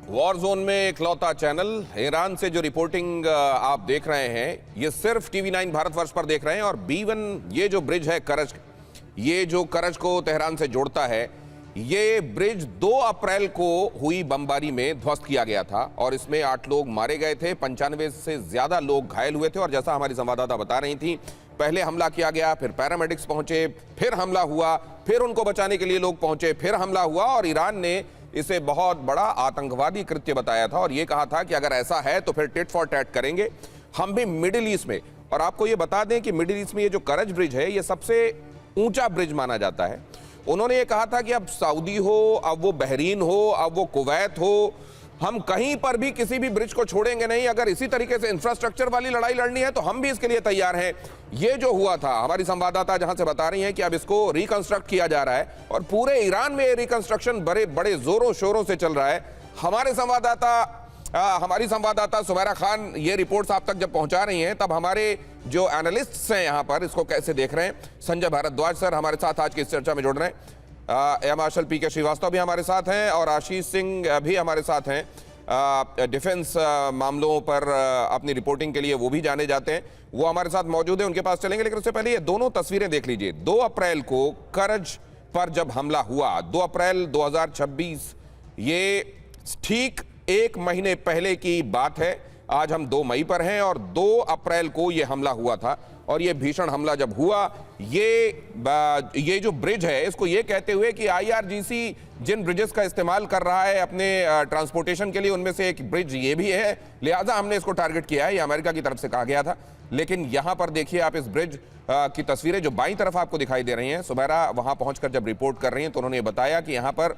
War zone में इकलौता channel Iran से जो रिपोर्टिंग आप देख रहे हैं, ये सिर्फ टीवी9 भारतवर्ष पर देख रहे हैं। और B1 ये जो ब्रिज है करज, ये जो करज को तेहरान से जोड़ता है, ये ब्रिज 2 अप्रैल को हुई बमबारी में ध्वस्त किया गया था और इसमें 8 लोग मारे गए थे, 95 से ज्यादा लोग घायल हुए थे। और जैसा हमारी संवाददाता बता रही थी, पहले हमला किया गया, फिर पैरामेडिक्स पहुंचे, फिर हमला हुआ, फिर उनको बचाने के लिए लोग पहुंचे, फिर हमला हुआ और ईरान ने इसे बहुत बड़ा आतंकवादी कृत्य बताया था और यह कहा था कि अगर ऐसा है तो फिर टिट फॉर टैट करेंगे हम भी मिडिल ईस्ट में। और आपको यह बता दें कि मिडिल ईस्ट में ये जो करज ब्रिज है, ये सबसे ऊंचा ब्रिज माना जाता है। उन्होंने ये कहा था कि अब सऊदी हो, अब वो बहरीन हो, अब वो कुवैत हो, हम कहीं पर भी किसी भी ब्रिज को छोड़ेंगे नहीं। अगर इसी तरीके से इंफ्रास्ट्रक्चर वाली लड़ाई लड़नी है तो हम भी इसके लिए तैयार हैं। ये जो हुआ था, हमारी संवाददाता जहां से बता रही हैं कि अब इसको रिकंस्ट्रक्ट किया जा रहा है और पूरे ईरान में ये रिकंस्ट्रक्शन बड़े बड़े जोरों शोरों से चल रहा है। हमारी संवाददाता सुमेरा खान ये रिपोर्ट्स आप तक जब पहुंचा रही हैं, तब हमारे जो एनालिस्ट्स हैं यहाँ पर इसको कैसे देख रहे हैं, संजय भारद्वाज सर हमारे साथ आज की इस चर्चा में जुड़ रहे हैं। एयर मार्शल पीके श्रीवास्तव भी हमारे साथ हैं और आशीष सिंह भी हमारे साथ हैं। डिफेंस मामलों पर अपनी रिपोर्टिंग के लिए वो भी जाने जाते हैं, वो हमारे साथ मौजूद हैं, उनके पास चलेंगे। लेकिन उससे पहले ये दोनों तस्वीरें देख लीजिए। 2 अप्रैल को करज पर जब हमला हुआ, 2 अप्रैल 2026, ये ठीक 1 महीने पहले की बात है। आज हम 2 मई पर हैं और 2 अप्रैल को ये हमला हुआ था। और ये भीषण हमला जब हुआ, ये जो ब्रिज है, इसको ये कहते हुए कि IRGC जिन ब्रिजेस का इस्तेमाल कर रहा है अपने ट्रांसपोर्टेशन के लिए, उनमें से एक ब्रिज ये भी है, लिहाजा हमने इसको टारगेट किया है, ये अमेरिका की तरफ से कहा गया था। लेकिन यहां पर देखिए आप इस ब्रिज की तस्वीरें जो बाईं तरफ आपको दिखाई दे रही हैं। सुमेरा वहां पहुंचकर जब रिपोर्ट कर रही हैं तो उन्होंने बताया कि यहां पर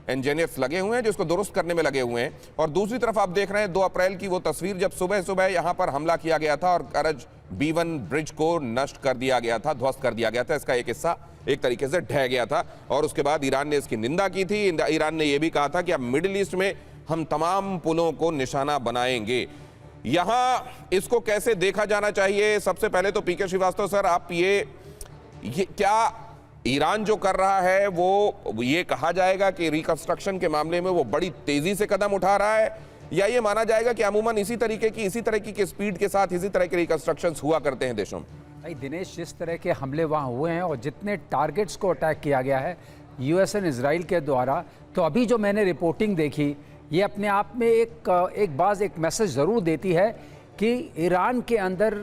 इंजीनियर्स लगे हुए हैं जो इसको दुरुस्त करने में लगे हुए हैं। और दूसरी तरफ आप देख रहे हैं 2 अप्रैल की वो तस्वीर जब सुबह सुबह यहां पर हमला किया गया था और करज B1 ब्रिज को नष्ट कर दिया गया था, ध्वस्त कर दिया गया था। इसका एक हिस्सा एक तरीके से ढह गया था और उसके बाद ईरान ने इसकी निंदा की थी। ईरान ने यह भी कहा था कि अब मिडिल ईस्ट में हम तमाम पुलों को निशाना बनाएंगे। यहां इसको कैसे देखा जाना चाहिए? सबसे पहले तो पीके श्रीवास्तव सर, आप ये क्या ईरान जो कर रहा है वो ये कहा जाएगा कि रिकंस्ट्रक्शन के मामले में वो बड़ी तेजी से कदम उठा रहा है, या ये माना जाएगा कि अमूमन इसी तरह की स्पीड के साथ इसी तरह के रिकंस्ट्रक्शंस हुआ करते हैं देशों में? भाई दिनेश, जिस तरह के हमले वहाँ हुए हैं और जितने टारगेट्स को अटैक किया गया है US एंड इजराइल के द्वारा, तो अभी जो मैंने रिपोर्टिंग देखी, ये अपने आप में एक मैसेज ज़रूर देती है कि ईरान के अंदर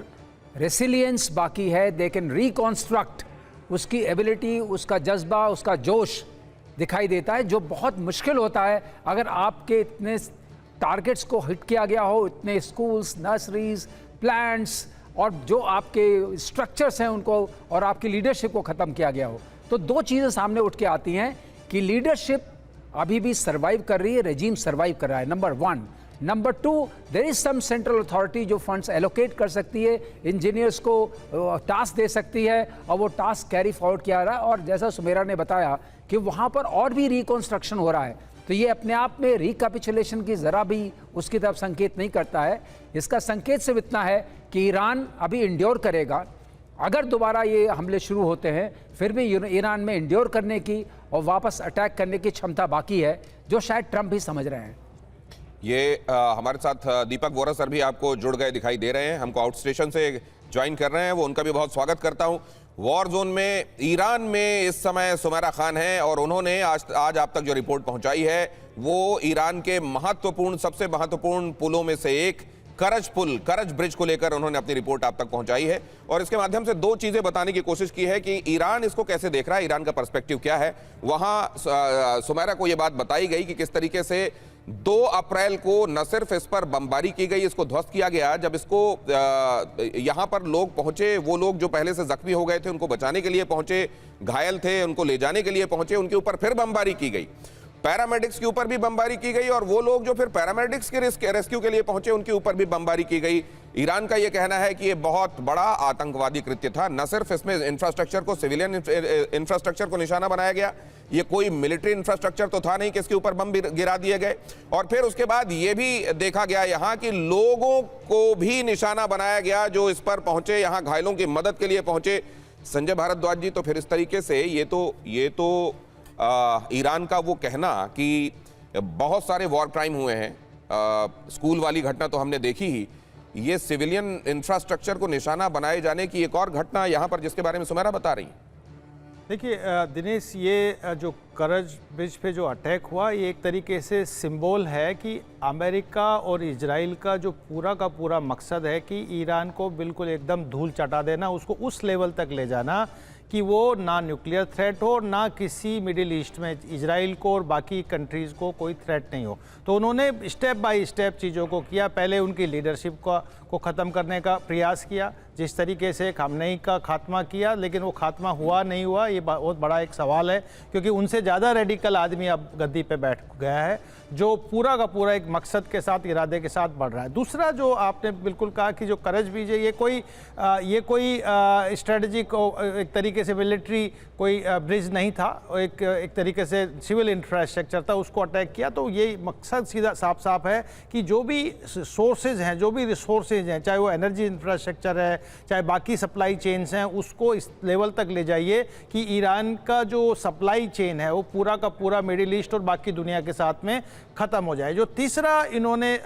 रेसिलियंस बाकी है। दे कैन रिकॉन्स्ट्रक्ट, उसकी एबिलिटी, उसका जज्बा, उसका जोश दिखाई देता है, जो बहुत मुश्किल होता है अगर आपके इतने टारगेट्स को हिट किया गया हो, इतने स्कूल्स, नर्सरीज, प्लांट्स और जो आपके स्ट्रक्चर्स हैं उनको, और आपकी लीडरशिप को ख़त्म किया गया हो। तो 2 चीज़ें सामने उठ के आती हैं कि लीडरशिप अभी भी सर्वाइव कर रही है, रेजिम सर्वाइव कर रहा है, number 1। Number 2, there is some central authority जो फंड्स एलोकेट कर सकती है, इंजीनियर्स को टास्क दे सकती है और वो टास्क कैरी फॉरवर्ड किया रहा है। और जैसा सुमेरा ने बताया कि वहाँ पर और भी रिकंस्ट्रक्शन हो रहा है, तो ये अपने आप में रिकैपिचुलेशन की ज़रा भी उसकी तरफ संकेत नहीं करता है। इसका संकेत सिर्फ इतना है कि ईरान अभी इंड्योर करेगा। अगर दोबारा ये हमले शुरू होते हैं, फिर भी ईरान में इंड्योर करने की और वापस अटैक करने की क्षमता बाकी है, जो शायद ट्रंप भी समझ रहे हैं। ये हमारे साथ दीपक वोरा सर भी आपको जुड़ गए दिखाई दे रहे हैं, हमको आउट स्टेशन से ज्वाइन कर रहे हैं, वो उनका भी बहुत स्वागत करता हूं। वॉर जोन में ईरान में इस समय सुमेरा खान है और उन्होंने आज आप तक जो रिपोर्ट पहुंचाई है वो ईरान के सबसे महत्वपूर्ण पुलों में से एक करज ब्रिज को लेकर उन्होंने अपनी रिपोर्ट आप तक पहुंचाई है। और इसके माध्यम से 2 चीजें बताने की कोशिश की है कि ईरान इसको कैसे देख रहा है, ईरान का पर्सपेक्टिव क्या है। वहां सुमेरा को यह बात बताई गई कि किस तरीके से 2 अप्रैल को न सिर्फ इस पर बमबारी की गई, इसको ध्वस्त किया गया, जब इसको यहां पर लोग पहुंचे, वो लोग जो पहले से जख्मी हो गए थे उनको बचाने के लिए पहुंचे, घायल थे उनको ले जाने के लिए पहुंचे, उनके ऊपर फिर बमबारी की गई, पैरामेडिक्स के ऊपर भी बमबारी की गई और वो लोग जो फिर पैरामेडिक्स के रेस्क्यू के लिए पहुंचे उनके ऊपर भी बमबारी की गई। ईरान का यह कहना है कि यह बहुत बड़ा आतंकवादी कृत्य था। न सिर्फ इसमें इंफ्रास्ट्रक्चर को, सिविलियन इंफ्रास्ट्रक्चर को निशाना बनाया गया, ये कोई मिलिट्री इंफ्रास्ट्रक्चर तो था नहीं कि इसके ऊपर बम गिरा दिए गए। और फिर उसके बाद ये भी देखा गया यहाँ कि लोगों को भी निशाना बनाया गया जो इस पर पहुंचे, यहाँ घायलों की मदद के लिए पहुंचे। संजय भारद्वाज जी, तो फिर इस तरीके से ये तो ईरान का वो कहना कि बहुत सारे वॉर क्राइम हुए हैं, स्कूल वाली घटना तो हमने देखी ही, ये सिविलियन इंफ्रास्ट्रक्चर को निशाना बनाए जाने की एक और घटना यहाँ पर जिसके बारे में सुमेरा बता रही है। देखिए दिनेश, ये जो करज ब्रिज पे जो अटैक हुआ, ये एक तरीके से सिंबल है कि अमेरिका और इजराइल का जो पूरा का पूरा मकसद है कि ईरान को बिल्कुल एकदम धूल चटा देना, उसको उस लेवल तक ले जाना कि वो ना न्यूक्लियर थ्रेट हो, ना किसी मिडिल ईस्ट में इजराइल को और बाकी कंट्रीज़ को कोई थ्रेट नहीं हो। तो उन्होंने स्टेप बाय स्टेप चीज़ों को किया। पहले उनकी लीडरशिप को ख़त्म करने का प्रयास किया, जिस तरीके से खामनेई का खात्मा किया, लेकिन वो खात्मा हुआ नहीं हुआ, ये बहुत बड़ा एक सवाल है, क्योंकि उनसे ज़्यादा रेडिकल आदमी अब गद्दी पे बैठ गया है, जो पूरा का पूरा एक मकसद के साथ, इरादे के साथ बढ़ रहा है। दूसरा जो आपने बिल्कुल कहा कि जो करज ब्रिज है, ये कोई स्ट्रेटजिक एक तरीके से मिलिट्री कोई ब्रिज नहीं था, एक तरीके से सिविल इंफ्रास्ट्रक्चर था, उसको अटैक किया। तो ये मकसद सीधा साफ साफ है कि जो भी सोर्सेज हैं, जो भी रिसोर्सेज हैं, चाहे वो एनर्जी इंफ्रास्ट्रक्चर है, चाहे बाकी सप्लाई चेन्स हैं, उसको इस लेवल तक ले जाइए कि ईरान का जो सप्लाई चेन है वो पूरा का पूरा मिडिल ईस्ट और बाकी दुनिया के साथ में ख़त्म हो जाए। जो तीसरा इन्होंने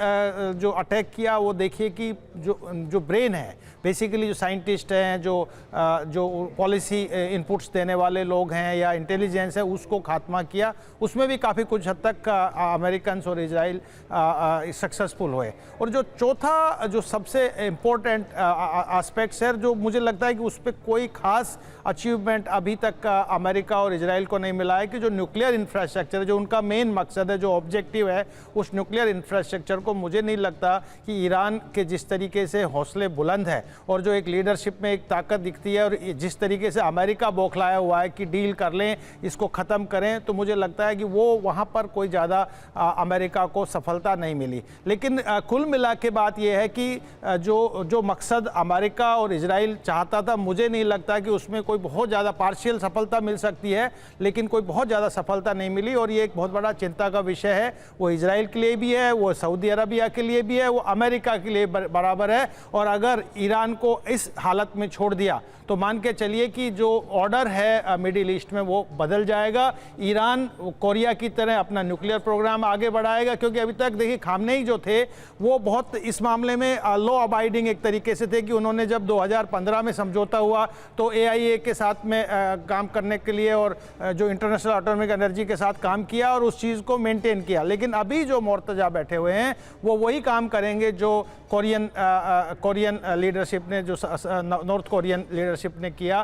जो अटैक किया, वो देखिए कि जो ब्रेन है, बेसिकली जो साइंटिस्ट हैं, जो पॉलिसी इनपुट्स देने वाले लोग हैं या इंटेलिजेंस है, उसको खात्मा किया। उसमें भी काफ़ी कुछ हद तक अमेरिकन और इजराइल सक्सेसफुल हुए। और जो चौथा जो सबसे इम्पोर्टेंट एस्पेक्ट्स है, जो मुझे लगता है कि उस पर कोई ख़ास अचीवमेंट अभी तक अमेरिका और इजराइल को नहीं मिला है, कि जो न्यूक्लियर इंफ्रास्ट्रक्चर, जो उनका मेन मकसद है, जो ऑब्जेक्टिव है, उस न्यूक्लियर इंफ्रास्ट्रक्चर को मुझे नहीं लगता कि ईरान के जिस तरीके से हौसले बुलंद है और जो एक लीडरशिप में एक ताकत दिखती है, और जिस तरीके से अमेरिका बौखलाया हुआ है कि डील कर लें, इसको ख़त्म करें, तो मुझे लगता है कि वो वहाँ पर कोई ज़्यादा अमेरिका को सफलता नहीं मिली। लेकिन कुल मिला के बात यह है कि जो मकसद अमेरिका और इजराइल चाहता था, मुझे नहीं लगता कि उसमें कोई बहुत ज़्यादा पार्शियल सफलता मिल सकती है, लेकिन कोई बहुत ज़्यादा सफलता नहीं मिली। और ये एक बहुत बड़ा चिंता का विषय है, वो इजराइल के लिए भी है, वो सऊदी अरबिया के लिए भी है, वो अमेरिका के लिए बराबर है। और अगर ईरान को इस हालत में छोड़ दिया तो मान के चलिए कि जो ऑर्डर है मिडिल ईस्ट में वो बदल जाएगा। ईरान कोरिया की तरह अपना न्यूक्लियर प्रोग्राम आगे बढ़ाएगा, क्योंकि अभी तक देखिए खामनेई जो थे वो बहुत इस मामले में लॉ अबाइडिंग एक तरीके से थे, कि उन्होंने जब 2015 में समझौता हुआ तो AIA के साथ में काम करने के लिए और जो इंटरनेशनल एटॉमिक एनर्जी के साथ काम किया और उस चीज़ को मेंटेन किया। लेकिन अभी जो मोर्तजा बैठे हुए हैं वो वही काम करेंगे जो कोरियन लीडरशिप ने, जो नॉर्थ कोरियन लीडरशिप ने किया।